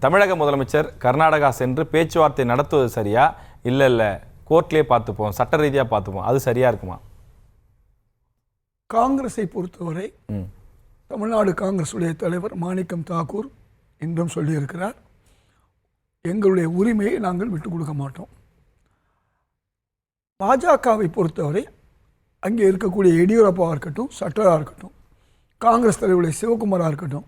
தமிழக முதலமைச்சர் கர்நாடகா சென்று பேச்சுவார்த்தை நடத்துவது சரியா, இல்லை கோர்ட்லேயே பார்த்துப்போம், சட்ட ரீதியாக பார்த்துப்போம், அது சரியா இருக்குமா? காங்கிரஸை பொறுத்தவரை தமிழ்நாடு காங்கிரஸுடைய தலைவர் மாணிக்கம் தாக்கூர் இன்றும் சொல்லியிருக்கிறார், எங்களுடைய உரிமையை நாங்கள் விட்டுக் கொடுக்க மாட்டோம். பாஜகவை பொறுத்தவரை அங்கே இருக்கக்கூடிய எடியூரப்பாவாக இருக்கட்டும், சட்டராக இருக்கட்டும், காங்கிரஸ் தலைவருடைய சிவகுமாராக இருக்கட்டும்,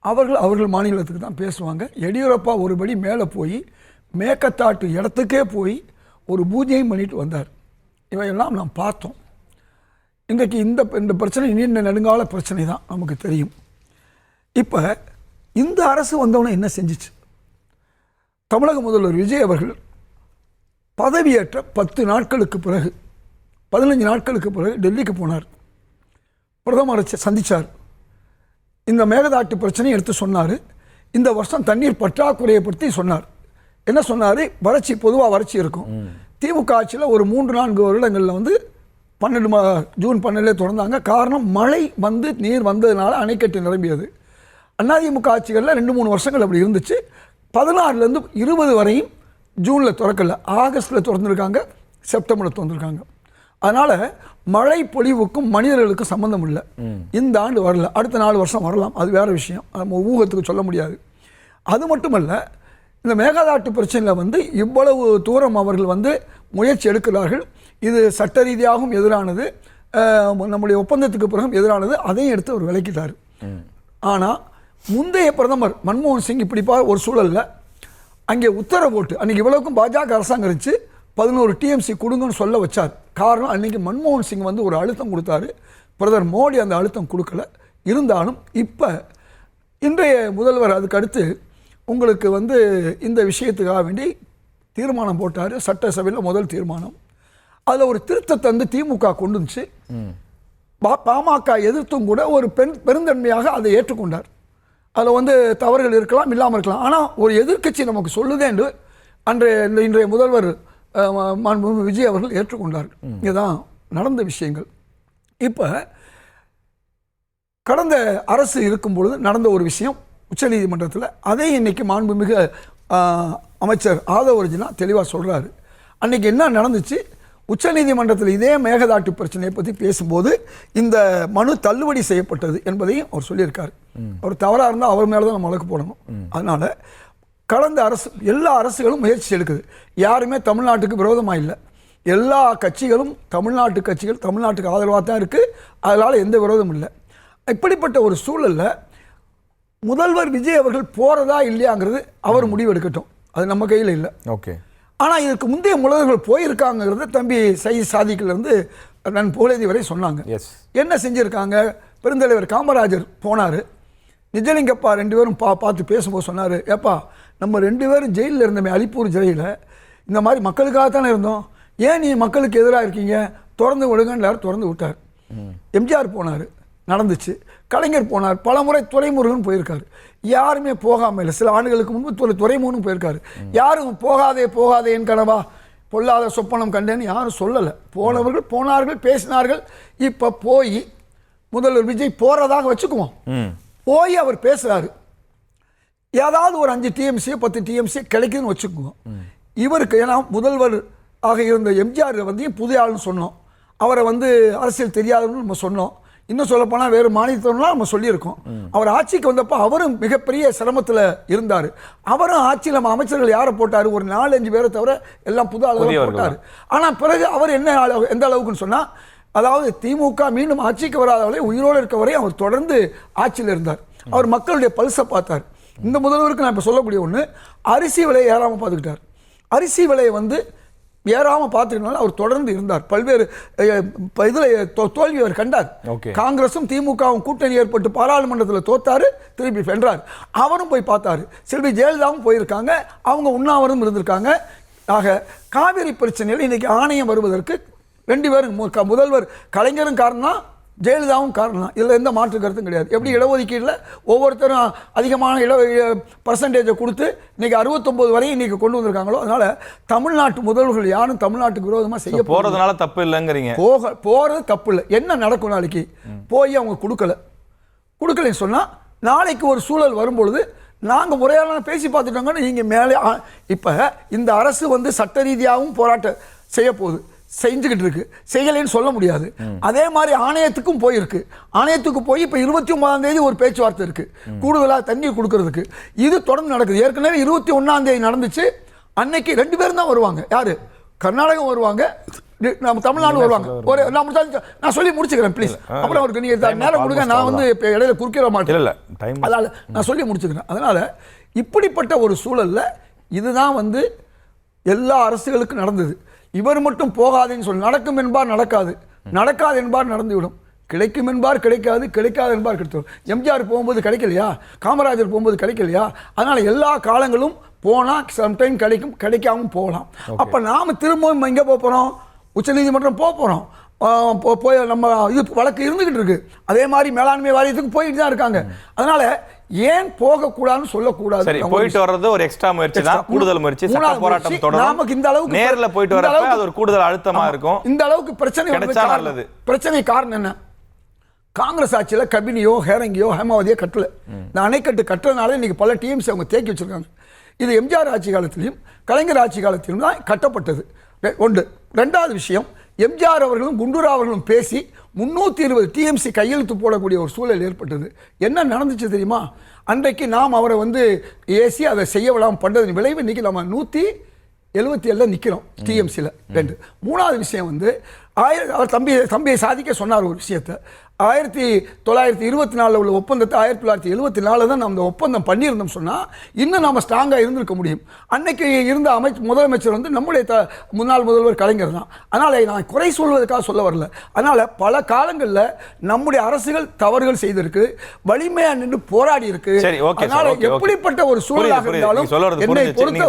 அவர்கள் மாநிலத்துக்கு தான் பேசுவாங்க. எடியூரப்பா ஒருபடி மேலே போய் மேக்கத்தாட்டு இடத்துக்கே போய் ஒரு பூஜையும் பண்ணிட்டு வந்தார். இவையெல்லாம் நாம் பார்த்தோம். இன்றைக்கு இந்த பிரச்சனை நீண்ட நெடுங்கால பிரச்சனை தான், நமக்கு தெரியும். இப்போ இந்த அரசு வந்தவனை என்ன செஞ்சிச்சு? தமிழக முதல்வர் விஜய் அவர்கள் பதவியேற்ற 10 நாட்களுக்கு பிறகு 15 நாட்களுக்கு பிறகு டெல்லிக்கு போனார். பிரதமரை சந்தித்தார். இந்த மேகதாட்டு பிரச்சனையை எடுத்து சொன்னார். இந்த வருஷம் தண்ணீர் பற்றாக்குறையை பற்றி சொன்னார். என்ன சொன்னார்? வறட்சி, பொதுவாக வறட்சி இருக்கும். திமுக ஆட்சியில் ஒரு 3-4 வருடங்களில் வந்து ஜூன் 12 திறந்தாங்க. காரணம் மழை வந்து நீர் வந்ததுனால அணைக்கட்டு நிரம்பியது. அதிமுக ஆட்சிகளில் 2-3 வருஷங்கள் அப்படி இருந்துச்சு. 16லேருந்து 20 வரையும் ஜூனில் திறக்கல, ஆகஸ்ட்டில் திறந்துருக்காங்க, செப்டம்பரில் திறந்துருக்காங்க. அதனால் மழை பொழிவுக்கும் மனிதர்களுக்கும் சம்மந்தம் இல்லை. இந்த ஆண்டு வரல, அடுத்த 4 வருஷம் வரலாம், அது வேறு விஷயம், நம்ம ஊகத்துக்கு சொல்ல முடியாது. அது மட்டுமல்ல, இந்த மேகதாட்டு பிரச்சனையில் வந்து இவ்வளவு தூரம் அவர்கள் வந்து முயற்சி எடுக்கிறார்கள். இது சட்ட ரீதியாகவும் எதிரானது, நம்முடைய ஒப்பந்தத்துக்கு பிறகும் எதிரானது. அதையும் எடுத்து அவர் விளக்கிட்டார். ஆனால் முந்தைய பிரதமர் மன்மோகன் சிங் இப்படிப்பா ஒரு சூழலில் அங்கே உத்தரவு போட்டு அன்றைக்கி இவ்வளவுக்கும் பாஜக அரசாங்கம் இருந்துச்சு, 11 டிஎம்சி கொடுங்கன்னு சொல்ல வச்சார். காரணம், அன்றைக்கி மன்மோகன் சிங் வந்து ஒரு அழுத்தம் கொடுத்தாரு. பிரதமர் மோடி அந்த அழுத்தம் கொடுக்கல. இருந்தாலும் இப்போ இன்றைய முதல்வர் அதுக்கு அடுத்து உங்களுக்கு வந்து இந்த விஷயத்துக்காக வேண்டி தீர்மானம் போட்டார். சட்டசபையில் முதல் தீர்மானம். அதில் ஒரு திருத்தத்தை வந்து திமுக கொண்டு வந்துச்சு. பாமக எதிர்த்தும் கூட ஒரு பெருந்தன்மையாக அதை ஏற்றுக்கொண்டார். அதில் வந்து தவறுகள் இருக்கலாம், இல்லாமல் இருக்கலாம். ஆனால் ஒரு எதிர்க்கட்சி நமக்கு சொல்லுதே என்று இன்றைய முதல்வர் விஜய் அவர்கள் ஏற்றுக்கொண்டார்கள். இதுதான் நடந்த விஷயங்கள். இப்போ கடந்த அரசு இருக்கும் பொழுது நடந்த ஒரு விஷயம் உச்சநீதிமன்றத்தில், அதே இன்னைக்கு மாண்புமிகு அமைச்சர் ஆதவ் அர்ஜுனா தெளிவாக சொல்கிறாரு. அன்றைக்கி என்ன நடந்துச்சு? உச்சநீதிமன்றத்தில் இதே மேகதாட்டு பிரச்சனையை பற்றி பேசும்போது இந்த மனு தள்ளுபடி செய்யப்பட்டது என்பதையும் அவர் சொல்லியிருக்காரு. அவர் தவறாக இருந்தால் அவர் மேலே தான் நம்ம வழக்கு போடணும். அதனால் கடந்த அரசு, எல்லா அரசுகளும் முயற்சி எடுக்குது. யாருமே தமிழ்நாட்டுக்கு விரோதமாக இல்லை. எல்லா கட்சிகளும் தமிழ்நாட்டு கட்சிகள் தமிழ்நாட்டுக்கு ஆதரவாக தான் இருக்குது. அதனால் எந்த விரோதமும் இல்லை. இப்படிப்பட்ட ஒரு சூழலில் முதல்வர் விஜய் அவர்கள் போகிறதா இல்லையாங்கிறது அவர் முடிவு எடுக்கட்டும், அது நம்ம கையில் இல்லை. ஓகே. ஆனால் இதுக்கு முந்தைய முதல்வர்கள் போயிருக்காங்கிறத தம்பி சாதிக்கிலேருந்து நான் புகழேந்தி வரை சொன்னாங்க. என்ன செஞ்சுருக்காங்க? பெருந்தலைவர் காமராஜர் போனார், நிஜலிங்கப்பா 2 பேரும் பார்த்து பேசும்போது சொன்னார், ஏப்பா நம்ம 2 பேரும் ஜெயிலில் இருந்தோமே, அலிப்பூர் ஜெயிலில் இந்த மாதிரி மக்களுக்காகத்தானே இருந்தோம், ஏன் நீ மக்களுக்கு எதிராக இருக்கீங்க, திறந்து விடுங்கன்னு எல்லாரும் திறந்து விட்டார். எம்ஜிஆர் போனார், நடந்துச்சு. கலைஞர் போனார், பல முறை துரைமுருகன் போயிருக்காரு, யாருமே போகாமல் இல்லை. சில ஆண்டுகளுக்கு முன்பு துரைமுருகன் போயிருக்காரு. யாரும் போகாதே என் கனவா பொல்லாத சொப்பனம் கண்டேன்னு யாரும் சொல்லலை. போனவர்கள் போனார்கள், பேசினார்கள். இப்போ போய் முதல்வர் விஜய் போகிறதாக வச்சுக்குவோம், போய் அவர் பேசுகிறாரு. ஏதாவது ஒரு 5 டிஎம்சி 10 டிஎம்சி கிடைக்குதுன்னு வச்சுக்குவோம். இவருக்கு ஏன்னா முதல்வர் ஆக இருந்த எம்ஜிஆர் வந்து புதிய ஆள்னு சொன்னோம், அவரை வந்து அரசியல் தெரியாதுன்னு நம்ம சொன்னோம். இன்னும் சொல்லப்போனால் வேறு மாநிலத்திலாம் நம்ம சொல்லியிருக்கோம். அவர் ஆட்சிக்கு வந்தப்போ அவரும் மிகப்பெரிய சிரமத்தில் இருந்தார். அவரும் ஆட்சியில் நம்ம அமைச்சர்கள் யாரை போட்டார்? ஒரு 4-5 பேரை தவிர எல்லாம் புது ஆளுகளை போட்டார். ஆனால் பிறகு அவர் என்ன எந்த அளவுக்குன்னு சொன்னால், அதாவது திமுக மீண்டும் ஆட்சிக்கு வராதவரை உயிரோடு இருக்க வரை அவர் தொடர்ந்து ஆட்சியில் இருந்தார். அவர் மக்களுடைய பல்ஸை பார்த்தார். இந்த முதல்வருக்கு நான் இப்போ சொல்லக்கூடிய ஒன்று, அரிசி விலையை ஏறாமல் பார்த்துக்கிட்டார். அரிசி விலையை வந்து ஏறாமல் பார்த்துக்கனால அவர் தொடர்ந்து இருந்தார். பல்வேறு இதில் தோல்வி அவர் கண்டார். காங்கிரஸும் திமுகவும் கூட்டணி ஏற்பட்டு பாராளுமன்றத்தில் தோத்தாரு, திருப்பி வென்றார். அவரும் போய் பார்த்தாரு. செல்வி ஜெயலலிதாவும் போயிருக்காங்க, அவங்க உண்ணாவிரதம் இருந்திருக்காங்க. ஆக காவிரி பிரச்சனையில் இன்னைக்கு ஆணையம் வருவதற்கு 2 பேரும், முதல்வர் கலைஞரும் காரணம், ஜெயலலிதாவும் காரணம். இதில் எந்த மாற்று கருத்தும் கிடையாது. எப்படி இடஒதுக்கீட்டில் ஒவ்வொருத்தரும் அதிகமான பர்சன்டேஜை கொடுத்து இன்றைக்கி 69 வரையும் இன்றைக்கி கொண்டு வந்திருக்காங்களோ, அதனால் தமிழ்நாட்டு முதல்வர்கள் யாரும் தமிழ்நாட்டுக்கு விரோதமாக செய்ய போகிறதுனால தப்பு இல்லைங்கிறீங்க. போகிறது தப்பு இல்லை. என்ன நடக்கும்? நாளைக்கு போய் அவங்க கொடுக்கலன்னு சொன்னால் நாளைக்கு ஒரு சூழல் வரும்பொழுது நாங்கள் முறையாக பேசி பார்த்துட்டோங்கன்னா நீங்கள் மேலே இப்போ இந்த அரசு வந்து சட்ட ரீதியாகவும் போராட்டம் செய்ய போகுது, செஞ்சுக்கிட்டு இருக்கு, செய்யலைன்னு சொல்ல முடியாது. அதே மாதிரி ஆணையத்துக்கும் போயிருக்கு. ஆணையத்துக்கு போய் இப்போ 29ஆம் தேதி ஒரு பேச்சுவார்த்தை இருக்கு கூடுதலாக தண்ணீர் கொடுக்கறதுக்கு. இது தொடர்ந்து நடக்குது. ஏற்கனவே 21ஆம் தேதி நடந்துச்சு. அன்னைக்கு 2 பேரும் தான் வருவாங்க. யாரு? கர்நாடகம் வருவாங்க, நம்ம தமிழ்நாடு வருவாங்க. ஒரு நான் சொல்லி முடிச்சுக்கிறேன் ப்ளீஸ். அப்புறம் அவருக்கு நீங்க நேரம் கொடுங்க, நான் வந்து இப்போ இடையில குறுக்கிட மாட்டேன். அதனால நான் சொல்லி முடிச்சுக்கிறேன். அதனால இப்படிப்பட்ட ஒரு சூழல்ல இதுதான் வந்து எல்லா அரசுகளுக்கும் நடந்தது. இவர் மட்டும் போகாதுன்னு சொல்லி நடக்கும் என்பார் நடக்காது, நடக்காது என்பார் நடந்துவிடும், கிடைக்கும் என்பார் கிடைக்காது, கிடைக்காது என்பார் கிடைத்தோம். எம்ஜிஆர் போகும்போது கிடைக்கலையா, காமராஜர் போகும்போது கிடைக்கலையா? அதனால எல்லா காலங்களும் போனால் சம்டைம் கிடைக்கும், கிடைக்காமல் போகலாம். அப்போ நாம் திரும்பவும் எங்கே போகிறோம்? உச்சநீதிமன்றம் போகிறோம். போய் நம்ம இது வழக்கு இருந்துகிட்டு இருக்கு. அதே மாதிரி மேலாண்மை வாரியத்துக்கு போயிட்டு தான் இருக்காங்க. அதனால ஏன் போகக்கூடாதுன்னு சொல்லக்கூடாது. சரி, போயிட்டு வர்றது ஒரு எக்ஸ்ட்ரா முயற்சி தான், கூடுதல் முயற்சி. சட்ட போராட்டம் தொடரும். நமக்கு இந்த அளவுக்கு நேர்ல போயிட்டு வரப்ப அது ஒரு கூடுதல் அழுத்தமா இருக்கும். இந்த அளவுக்கு பிரச்சனை நல்லது. பிரச்சனை காரணம் என்ன? காங்கிரஸ் ஆட்சியில கபினியோ ஹேரங்கியோ ஹேமாவதியோ கட்டல. இந்த அணைக்கட்டு கட்டுறதுனால இன்னைக்கு பல டிஎம்சி அவங்க தேக்கி வச்சிருக்காங்க. இது எம்ஜிஆர் ஆட்சி காலத்திலையும் கலைஞர் ஆட்சி காலத்திலும் தான் கட்டப்பட்டது. ஒன்று. ரெண்டாவது விஷயம், எம்ஜிஆர் அவர்களும் குண்டுராவ் அவர்களும் பேசி 320 டிஎம்சி கையெழுத்து போடக்கூடிய ஒரு சூழல் ஏற்பட்டது. என்ன நடந்துச்சு தெரியுமா? அன்றைக்கு நாம் அவரை வந்து ஏசி அதை செய்ய விடாமல் பண்ணுறதின் விளைவு இன்னைக்கு நம்ம 177 நிற்கிறோம் டிஎம்சியில். 2. மூணாவது விஷயம் வந்து அவர் தம்பியை சாதிக்க சொன்னார் ஒரு விஷயத்தை. 1924 உள்ள ஒப்பந்தத்தை 1974 தான் நம்ம ஒப்பந்தம் பண்ணியிருந்தோம் சொன்னால் இன்னும் நம்ம ஸ்ட்ராங்காக இருந்திருக்க முடியும். அன்னைக்கு இருந்த முதலமைச்சர் வந்து நம்முடைய முன்னாள் முதல்வர் கலைஞர் தான். அதனால் நான் குறை சொல்வதற்காக சொல்ல வரல. அதனால் பல காலங்களில் நம்முடைய அரசுகள் தவறுகள் செய்திருக்கு, வலிமையாக நின்று போராடி இருக்கு. அதனால் எப்படிப்பட்ட ஒரு சூழலாக இருந்தாலும் என்னை பொறுத்த